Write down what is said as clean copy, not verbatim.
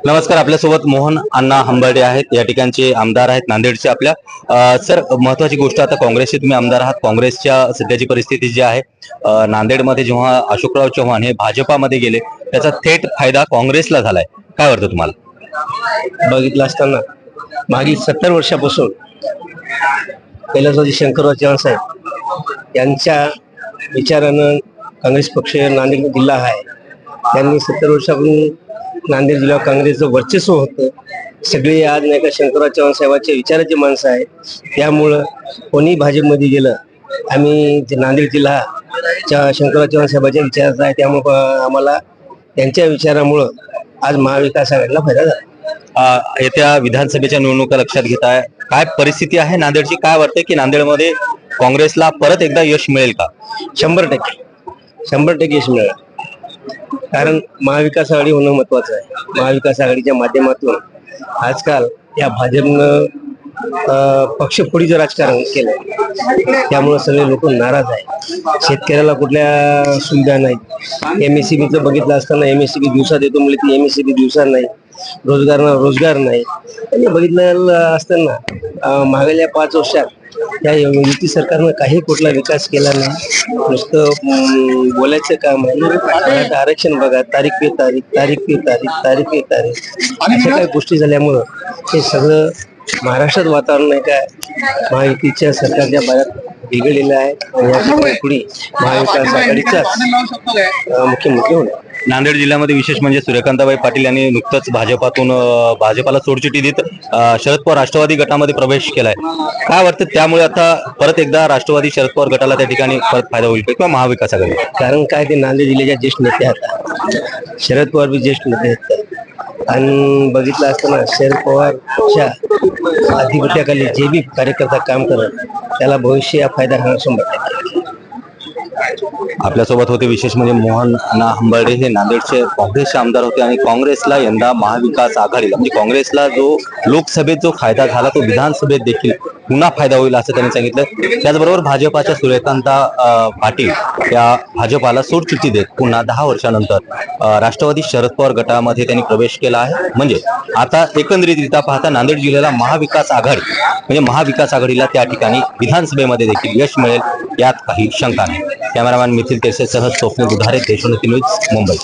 नमस्कार, आपल्यासोबत मोहन अण्णा हंबर्डे आहेत, या ठिकाणचे आमदार आहेत नांदेडचे. आपल्या सर, महत्वाची गोष्ट, आता काँग्रेसचे तुम्ही आमदार आहात. काँग्रेसच्या सध्याची परिस्थिती जी आहे, नांदेडमध्ये जेव्हा अशोकराव चव्हाण हे भाजपामध्ये गेले, त्याचा थेट फायदा काँग्रेसला झालाय. काय वाटतं तुम्हाला? बघितलं असताना मागील 70 वर्षापासून कैलासवासी शंकरराव चव्हाण साहेब यांच्या विचारानं काँग्रेस पक्ष नांदेड जिल्हा आहे. त्यांनी 70 वर्षापासून नांदेड जिल्ह्यावर काँग्रेसचं वर्चस्व होतं. सगळे आज नाही का शंकरराव चव्हाण साहेबांच्या विचाराची माणसं आहे. त्यामुळं कोणी भाजपमध्ये गेलं, आम्ही नांदेड जिल्हा शंकरराव चव्हाण साहेबांच्या विचाराचा आहे. त्यामुळं आम्हाला त्यांच्या विचारामुळं आज महाविकास आघाडीला फायदा झाला. येत्या विधानसभेच्या निवडणुका लक्षात घेताय, काय परिस्थिती आहे नांदेडची? काय वाटतं की नांदेडमध्ये काँग्रेसला परत एकदा यश मिळेल का? 100% यश मिळालं. कारण महाविकास आघाडी होणं महत्वाचं आहे. महाविकास आघाडीच्या माध्यमातून आजकाल या भाजपनं पक्षफोडीचं राजकारण केलं. त्यामुळे सगळे लोक नाराज आहे. शेतकऱ्याला कुठल्या सुविधा नाही. MSCBचं बघितलं असताना MSCB दिवसात येतो म्हणजे ती MSCB दिवसात नाही. रोजगार नाही. आणि बघितलं असताना मागल्या 5 वर्षात या युती सरकारनं काही कुठला विकास केला नाही. नुसतं बोलायचं काम आहे. आरक्षण बघा, तारीख पे तारीख अशा काही गोष्टी झाल्यामुळं हे सगळं महाराष्ट्रात वातावरण नाही काय महायुतीच्या सरकारच्या बाहेर बिघडलेलं आहे. आणि या पुढे महाविकास आघाडीचाच मुख्यमंत्री होणार. नांदेड जिल्ह्यामध्ये विशेष म्हणजे सूर्यकांताबाई पाटील यांनी नुकतंच भाजपाला सोडचिठ्ठी देत शरद पवार राष्ट्रवादी गटामध्ये प्रवेश केलाय. काय वाटतं, त्यामुळे आता परत एकदा राष्ट्रवादी शरद पवार गटाला त्या ठिकाणी परत फायदा होईल किंवा महाविकास आघाडी? कारण काय, ते नांदेड जिल्ह्याच्या ज्येष्ठ नेते आहेत. शरद पवार बी ज्येष्ठ नेते आहेत. आणि बघितलं असताना शरद पवारच्या अधिपत्याखाली जे बी कार्यकर्ता काम करत त्याला भविष्य फायदा होणार 100%. आपल्यासोबत होते विशेष म्हणजे मोहन अण्णा हंबर्डे, हे नांदेडचे काँग्रेसचे आमदार होते. आणि काँग्रेसला यंदा महाविकास आघाडीला म्हणजे काँग्रेसला जो लोकसभेत जो फायदा झाला तो विधानसभेत देखील पुन्हा फायदा होईल असं त्यांनी सांगितलं. त्याचबरोबर भाजपाच्या सूर्यकांता पाटील या भाजपाला सोडचिठ्ठी देत पुन्हा 10 वर्षानंतर राष्ट्रवादी शरद पवार गटामध्ये त्यांनी प्रवेश केला आहे. म्हणजे आता एकंदरीतरित्या पाहता नांदेड जिल्ह्याला महाविकास आघाडी म्हणजे महाविकास आघाडीला त्या ठिकाणी विधानसभेमध्ये देखील यश मिळेल यात काही शंका नाही. Cameraman methyl तेसेसह Swapnil दुधारे, Deshonnati news, Mumbai.